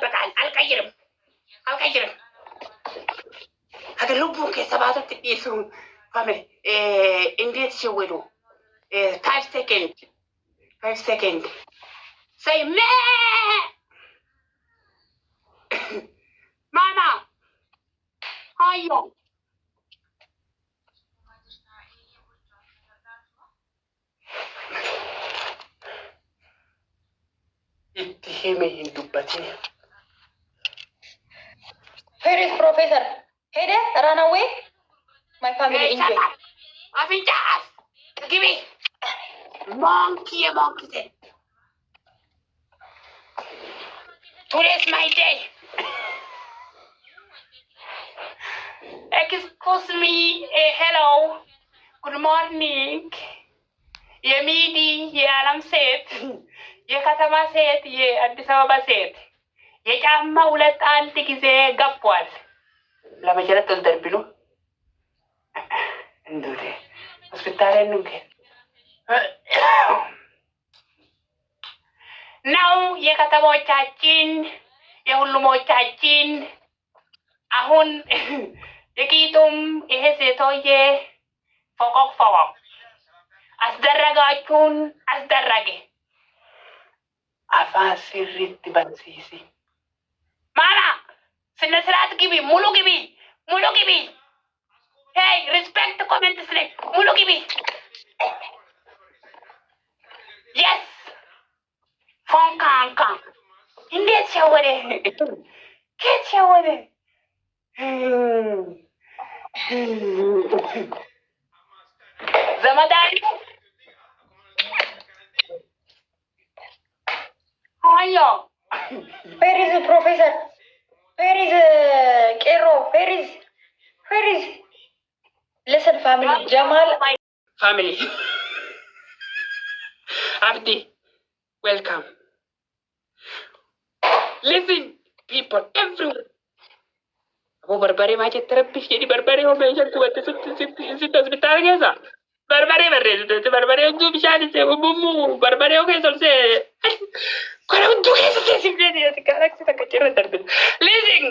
بقال القيرم هذا اللبون كسباتة تقيسون فامي إنديت شويلو 5 seconds say me mama هايو اتهمي هندوبتي Where is Professor? Hey there, run away. My family injured. Afinjas, give me. Monkey. Today's my day. Excuse me. Hello. Good morning. Yemidi, Alam Set. Katama Set, Addis Ababa Set. Yama ulat antikize gapwal. Lama jala tol darbino. Ndure. Hospital nunge. Now katamo chachin, hulumo chachin. Ahun kitum toye fokok. Asdarage. Afan sirrit bansisi. Mama, sinasrat gibi, mulu gibi. Hey, respect the comment slip. Mulu gibi. Yes. Fonkan. Indeed, shawade. Get shawade. Zamadani. Hiya. Where is the Professor? Where is Kero? Where is? Listen, family. Jamal. Family. Abdi, welcome. Listen, people everywhere. Abu barbare macet terapis jadi barbare ho meja tu waktu situ hospital kesa. Barbare barbare tu bisa di se bumu barbare ho kesa se. Kalau tu kesa simply dia sekarang kita kecil terus. Listen.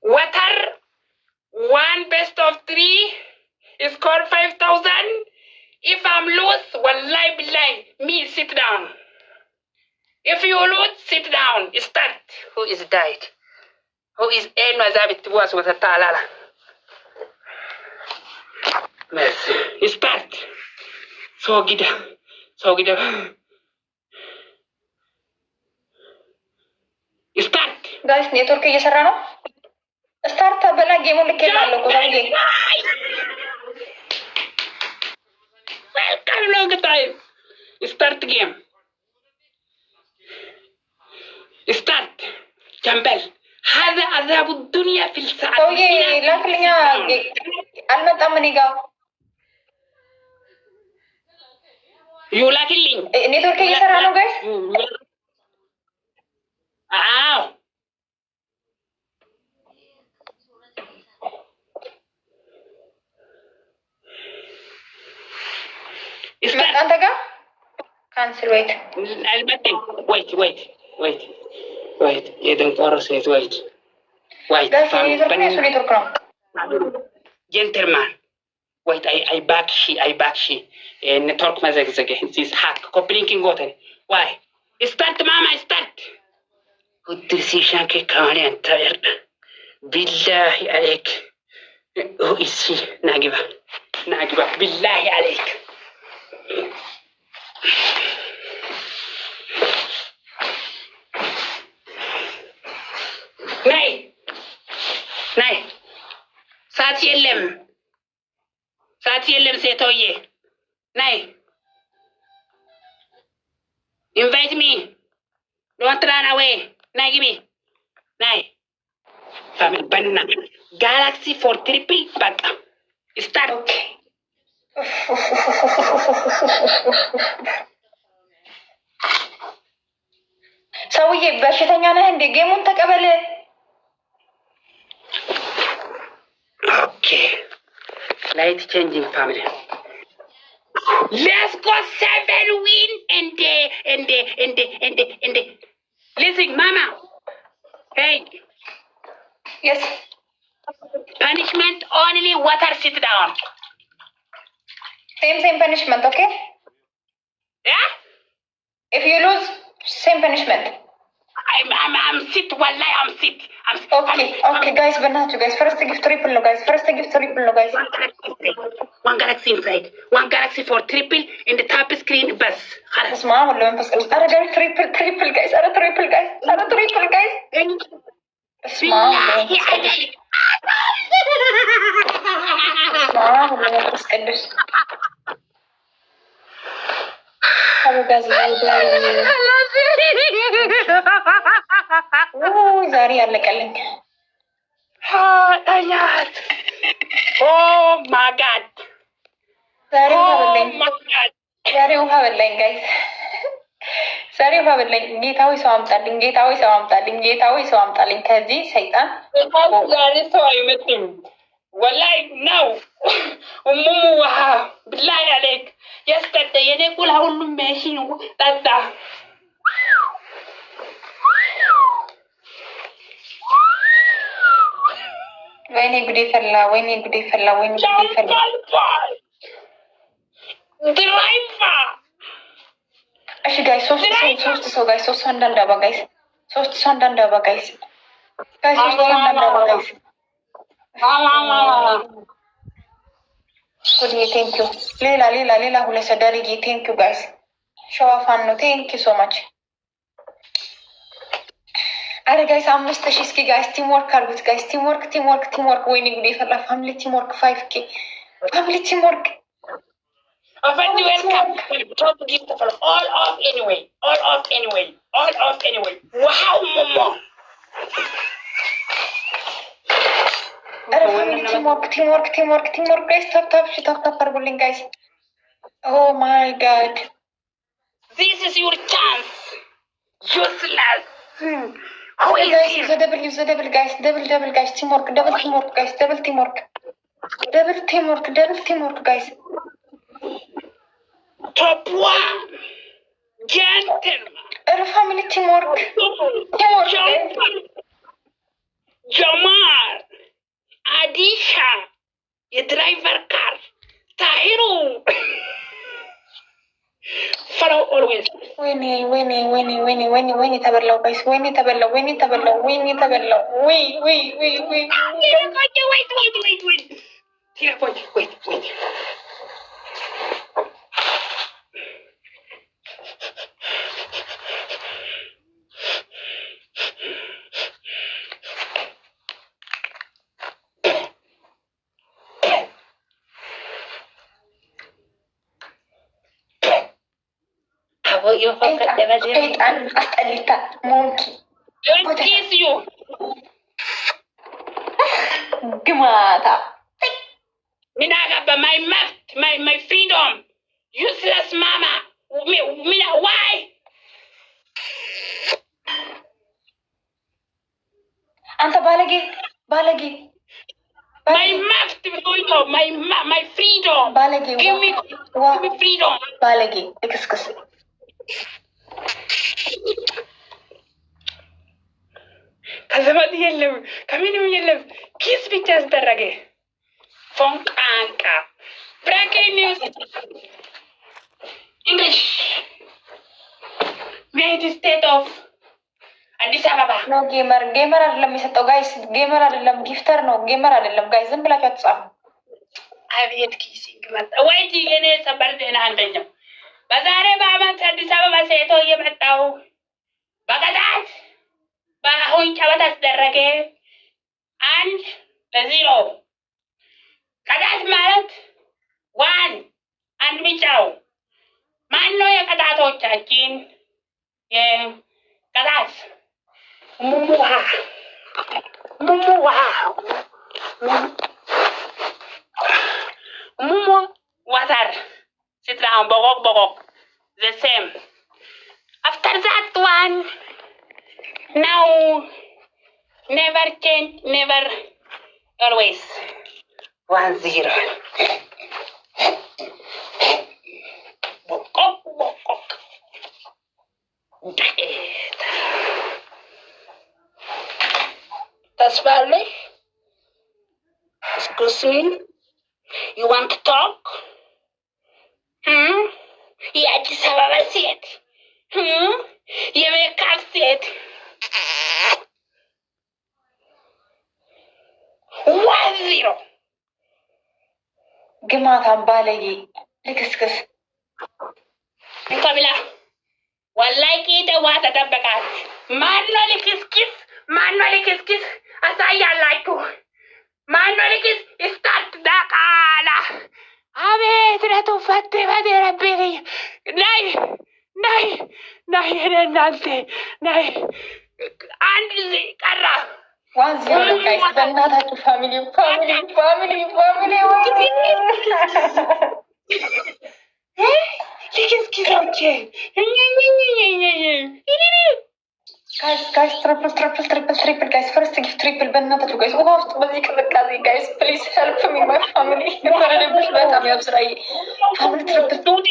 Water 1 best of 3 is called 5,000. If I'm loose, wallahi billahi, me sit down. If you lose, sit down. Start. Who is died? Who is en mazabit was with a talala? Yes. Start. So gida. Start. Guys, network እየሰራ ነው. Start በላ ጌሙን ልኬላለሁ እኮ ታውዬ. Welcome long time. Start game. Start. جنبل هذا عذاب الدنيا في الساعة. ታውዬ ላክልኛ አልመጣም እኔ ጋር. You ላክልኝ. ኔትወርክ እየሰራ ነው ጋይስ. አዎ አንተ ጋር ካንስል ዌይት አልመጣም። wait የደንቆሮ ሴት wait ኔትወርክ ነው. gentleman wait I back she network መዘግዘገ this hack copylinking goten why start mama start ودسيشان كمان انت بالله عليك هو اسي ناقبة بالله عليك ناي ساتي يلم سيتويه ناي invite me don't run away ناي give me ناي family banana galaxy for triple baka start ሰውዬ በሽተኛ ነህ እንዴ? ጌሙን ተቀበል። ኦኬ ላይት ቼንጂንግ ፋሚሊ Let's go 7 win and listen, Mama. Hey. Yes. Punishment only water, sit down. Same punishment, okay? Yeah? If you lose, same punishment. I'm sit, wallahi, I'm sit. Okay, guys, بناتو, guys. First give triple, no, guys. Guys. One galaxy inside. One galaxy for triple in the top screen, bus. اسمعوا ولا ما بس أنا جاي triple, guys. أنا triple, guys. اسمعوا ولا ما بس كدس. ዛሬ ያለቀልኝ Oh my god. ዛሬ ውሃ በላኝ ጋይስ። ዛሬ ውሃ በላኝ። ጌታዊ ሰው አምጣልኝ ከዚህ ሰይጣን። ዛሬ ሰው አይመጣም ወላሂ ነው። እሙሙ ውሃ ብላኝ አለክ የስተደ የኔ ቁላ ሁሉም መሽን ጠጣ። ወይኔ ጉዴ ፈላ። ድራይቨር እሺ ጋይስ፣ ሶስት ሰው ጋይስ፣ ሶስት ሰው አንዳንድ አበባ ጋይስ፣ ሶስት ሰው አንዳንድ አበባ ጋይስ። ቴንክ ዩ። ሌላ ሁለት ሰው ደርዬ ቴንክ ዩ ጋይስ። ሸዋፋን ነው ቴንክ ዩ ሶ ማች። አረ ጋይስ 5000 እስኪ ጋይስ ቲምወርክ አድርጉት ጋይስ። ቲምወርክ። ወይኔ ጉዴ ፈላ። ፋሚሊ ቲምወርክ 5K ፋሚሊ ቲምወርክ። Offend welcome. Top gift for all off anyway. Wow, Momo. Ara family teamwork guys. Top አድርጉልኝ guys. Oh my god. This is your chance. Useless. Who is guys? Use the double guys. Double guys. Teamwork guys. Double teamwork guys. Top 1. Gentlemen. Ara family teamwork. Jamal. Adisha. የድራይቨር ካር ታሂሩ follow always. ወይኔ ተበላው ጋይስ። ወይኔ ተበላው። Wait. Here, wait. ሰይጣን አስጠሊታ ሞንኪ ግማታ ምን አገባ? my mouth, my freedom. Useless mama. Why? አንተ ባለጌ my mouth, my freedom. ባለጌ give me freedom. ባለጌ እክስክስ ከዘመድ የለም ከምንም የለም ኪስ ብቻ አስደረገ። ፎንቃንቃ breaking news English United States of አዲስ አበባ ነው። ጌመር አይደለም የሰጠው ጋይስ። ጌመር አይደለም ጊፍተር ነው። ጌመር አይደለም ጋይስ። ዝም ብላችሁ አትጻፉ። አቤት ኪሲንግ መጣ ወይ የኔ ሰበር ደህና አንደኛው በዛሬ በአመት አዲስ አበባ ሴቶ እየመጣው በቀጣት በአሁን ጨዋታ አስደረገ 1-0 ቀጣት ማለት አንድ ብቻው ማነው? የቀጣቶቻችን የቀጣት ሙሙሃ water sit down bogok the same. After that one now never change, never always 1-0. Tasvali, excuse me, you want to talk? የአዲስ አበባ ሴት የሜካፕ ሴት ዋዚሮ ግማታም ባለጌ ልክስክስ እንከብላ ወላሂ ቂጠዋ ተጠበቃል። ማነው ልክስክስ? ማነው ልክስክስ? አሳያላችሁ። ማነው ልክስ? ስታርት ዳቃላ አቤት ለቱፈት ፈት ረቤት ናይ ናይ ናይ እናንተ ናይ አንድ ጊዜ ቀራ ዋን ዜሮ ጋይስ በእናታችሁ ፋሚሊ ፋሚሊ ፋሚሊ ፋሚሊ ልክስክሶቼ ጋይስ ትሪፕል ጋይስ ፈርስት ጊፍት ትሪፕል በእናታችሁ ጋይስ ውሃ ውስጥ በዚህ ቅዝቃዜ ጋይስ ፕሊዝ ሄልፕ ሚ ማይ ፋሚሊ ፈረደብሽ በጣም ያብስራይ ፋሚሊ ትሪፕል ዱዴ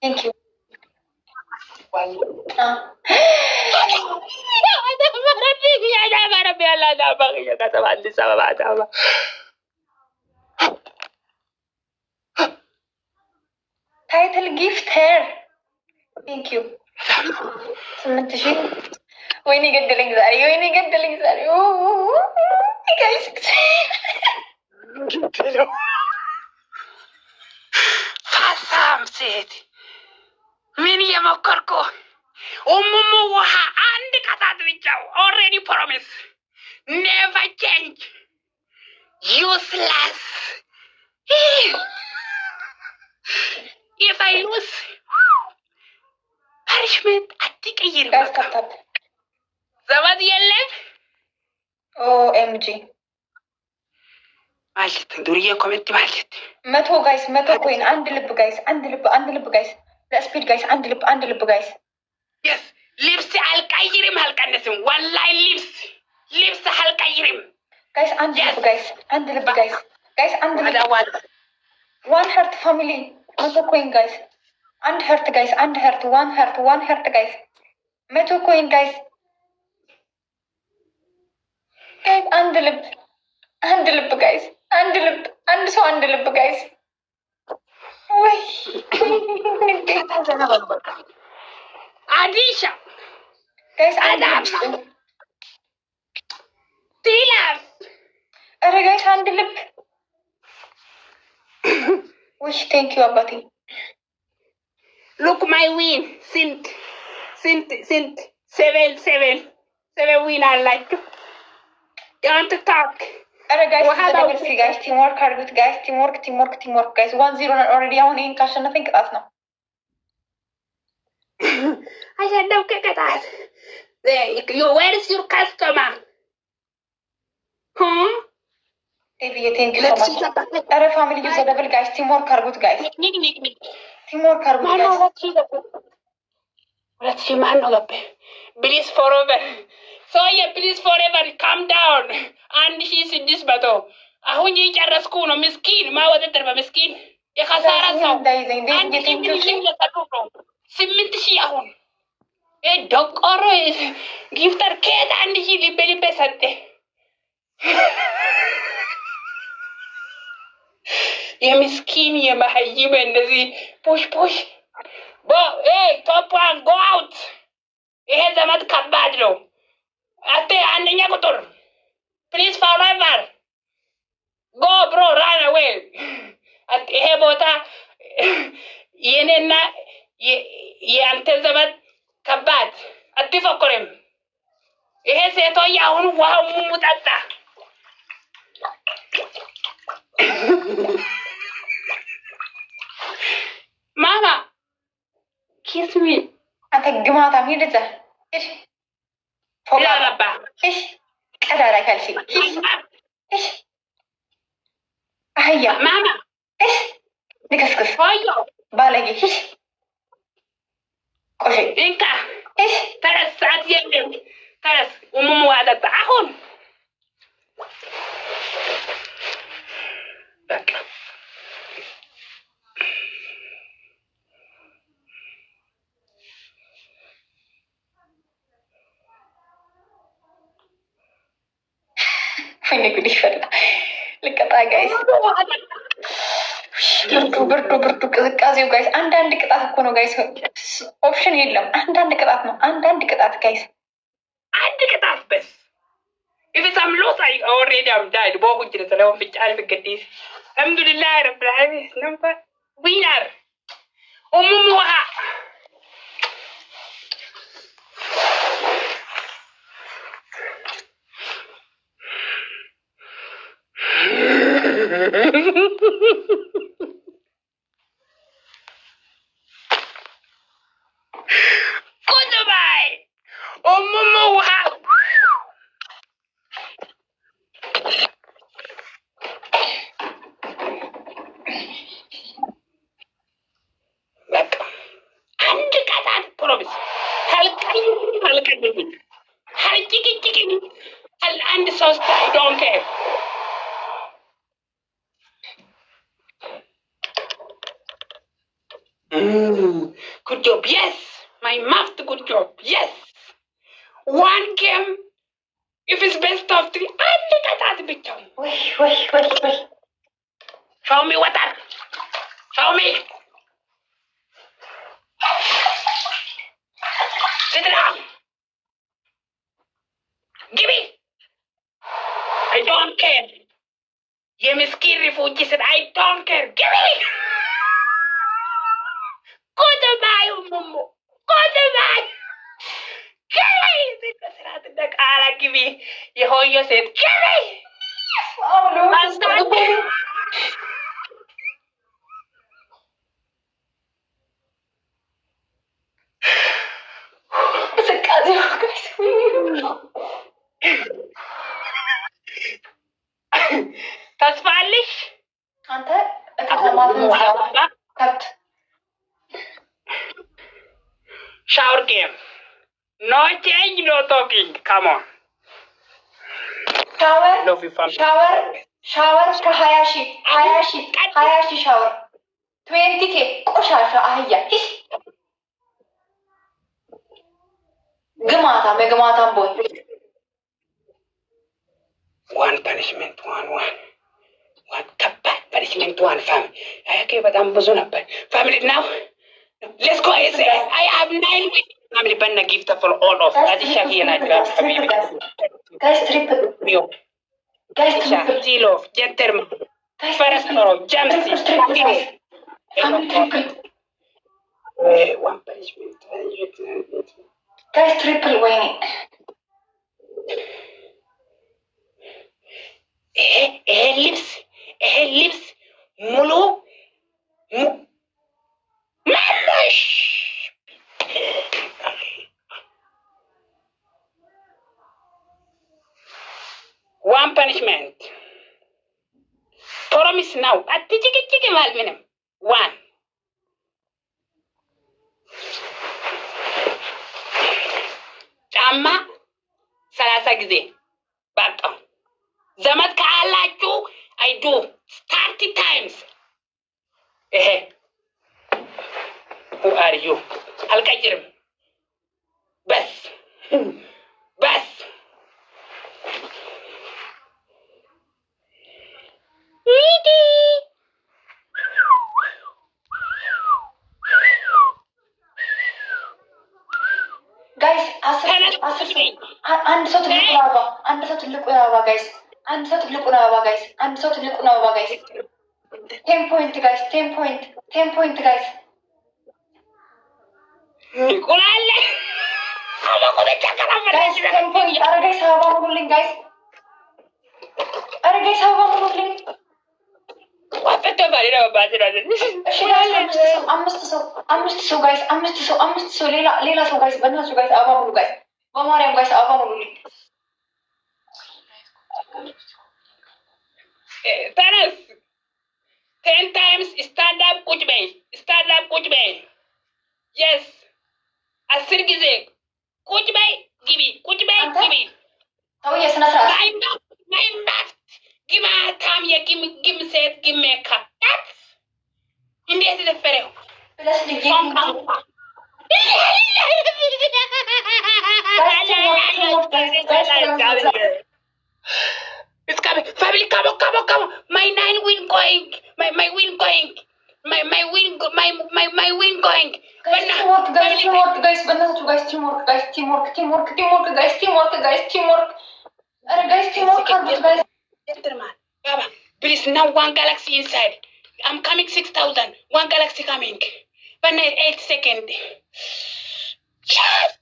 ቴንክ ዩ ታይትል ጊፍት ሄር ቴንክ ዩ 8,000 ወይኔ ገደለኝ ዛሬ ወይኔ ገደለኝ ዛሬ ጋይስ ፋሳም ሴት ምን የሞከርኩ ኡሙሙ ውሃ አንድ ቀጣት ብቻው ኦልሬዲ ፕሮሚስ ኔቨር ቼንጅ ዩስለስ if I lose punishment አትቀይርም። ዘመድ የለም ኦኤምጂ ማለት ዱርዬ ኮሜንት ማለት 100 ጋይስ 100 ኮይን አንድ ልብ ጋይስ አንድ ልብ ጋይስ ለስፒድ ጋይስ አንድ ልብ ጋይስ የስ ልብስ አልቀይርም አልቀነስም ወላሂ ልብስ አልቀይርም ጋይስ አንድ ልብ ጋይስ አንድ ልብ ዋን ሀርት ፋሚሊ 100 ኮይን ጋይስ አንድ ሀርት ጋይስ አንድ ሀርት ዋን ሀርት ጋይስ 100 ኮይን ጋይስ አንድ ልብ ጋይስ አንድ ሰው አንድ ልብ ጋይስ ወይ አዲሻ ጋይስ አዳማ ቲላስ ኧረ ጋይስ አንድ ልብ ውሽ ቴንክ ዩ አባቴ ሉክ ማይ ዊን ስንት seven ዊን አላችሁ ዶንት ታክ ኧረ ጋይስ ተደብርሲ ጋይስ ቲምወርክ አድርጉት ጋይስ ቲምወርክ ጋይስ 1-0 ነን ኦልሬዲ አሁን ይህን ካሸነፈኝ ቅጣት ነው አሸነፍክ ቅጣት where is your customer ዴቪዬ ቴንክ ዩ ሶ ማች ኧረ ፋሚሊ ዩዘ ደብል ጋይስ ቲምወርክ አድርጉት ጋይስ ቲምወርክ አድርጉት ጋይስ 2,000 ማን ነው ገባ ፕሊዝ ፎርኤቨር ሶየ ፕሊዝ ፎርኤቨር ካም ዳውን 1,600 አሁን የጨረስኩ ነው ምስኪን ማወደደር በምስኪን የኸሳራ ሰው 8,000 አሁን ዶቆሮ ጊፍተር ከየት 1,000 ልቤ ሰጠ የምስኪን የመሀይም እንደዚህ ፑሽ ቶፕ ዋን ጎ አውት ይሄ ዘመድ ከባድ ነው አቴ አንደኛ ቁጥር ፕሊዝ ፎርኤቨር ጎ ብሮ ራን አዌይ ይሄ ቦታ የኔና የአንተ ዘመድ ከባድ አትፎክርም ይሄ ሴቶዬ አሁን ውሃው ሙሙጠጣ ማማ ኪስ ሚ አንተ ግማታም ሂድ እዛ እሺ ያረባ እሺ ቀዳዳ ካልሲ እሺ አህያ ማማ እሺ ልክስክስ ሆዮ ባለጌ እሺ እንካ ተረስ ሰዓት የለም ተረስ ኡሙሙ ዋጠጣ አሁን በቃ ወይኔ ጉድ ይፈላ ልቀጣ ጋይስ ብርዱ ቅዝቃዜው ጋይስ አንዳንድ ቅጣት እኮ ነው ጋይስ ኦፕሽን የለም አንዳንድ ቅጣት ነው አንዳንድ ቅጣት ጋይስ አንድ ቅጣት በስ if it's am lost I already am died bo ku jira salaam fi chaal fi gadis alhamdulillah rabbil alamin number winner ummuha goodbye ummuha and so I don't care. Good job, yes. My math, good job, yes. One game, if it's best of 3, I think I got the big time. Wait. Show me water. Show me. Sit down. Give me. I don't care. You miskin refugee said, I don't care. Give me. Goodbye, Mumu. Goodbye. Give me. Give me. You said, give me. Oh, no. ተስፋልሽ አንተ ከተማት ከብት shower game no change no talking come on ሻወር ከ20 ሺህ ሻወር 20K ቆሻሻ አህያ ግማታም ቦይ one punishment one ከባድ punishment one family አያከ በጣም ብዙ ነበር family now let's go I have 9 weeks family banna gift for all of that is shaki na jab habibi guys triple zero gentleman first row jamsi one punishment guys triple winning ልብስ ሙሉ ማለሽ one punishment promise now አትጭቅጭቅ ማለት ምንም one ጫማ 30 ጊዜ በቃ ዘመድ ካላችሁ I do 30 times who are you አልቀይርም በስ guys አንድ ሰው ትልቁ አበባ guys አንድ ሰው ትልቁን አበባ ጋይስ 10 point guys 10 point guys ይቆላል አማቆ በተከራመረ guys 10 point አረጋይ ሰባ ሙሉልኝ guys ወፈተ ባሪራ ባዚራ አምስት ሰው guys አምስት ሰው ሌላ ሰው guys በእናትህ guys አበባ ሙሉ guys በማርያም guys አበባ ሙሉልኝ Taras 10 times stand up ቁጭ በይ yes 10 ጊዜ ቁጭ በይ ግቢ፣ ቁጭ በይ ግቢ። ሰውዬ ስነ ስርዓት ማይምባት ግማታም የግም ሴት ግሜካት እንዴት ደፈረው ብለሽ ልጅ It's coming. Family, come on, come on, come on. My 9 win going. My win going. My win going. Teamwork, guys. Banato, guys. Teamwork, guys. Teamwork, guys. Teamwork. Guys. Gentlemen, Baba, please now one galaxy inside. I'm coming 6,000. One galaxy coming. 8 seconds. Yes.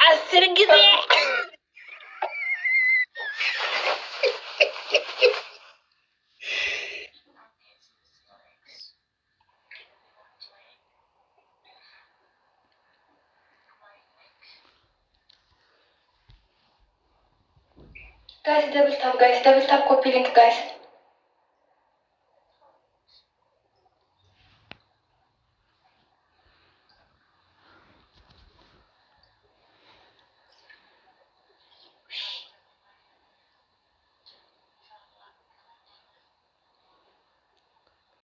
Asir gitu ya. Guys, double tap, copy link, guys.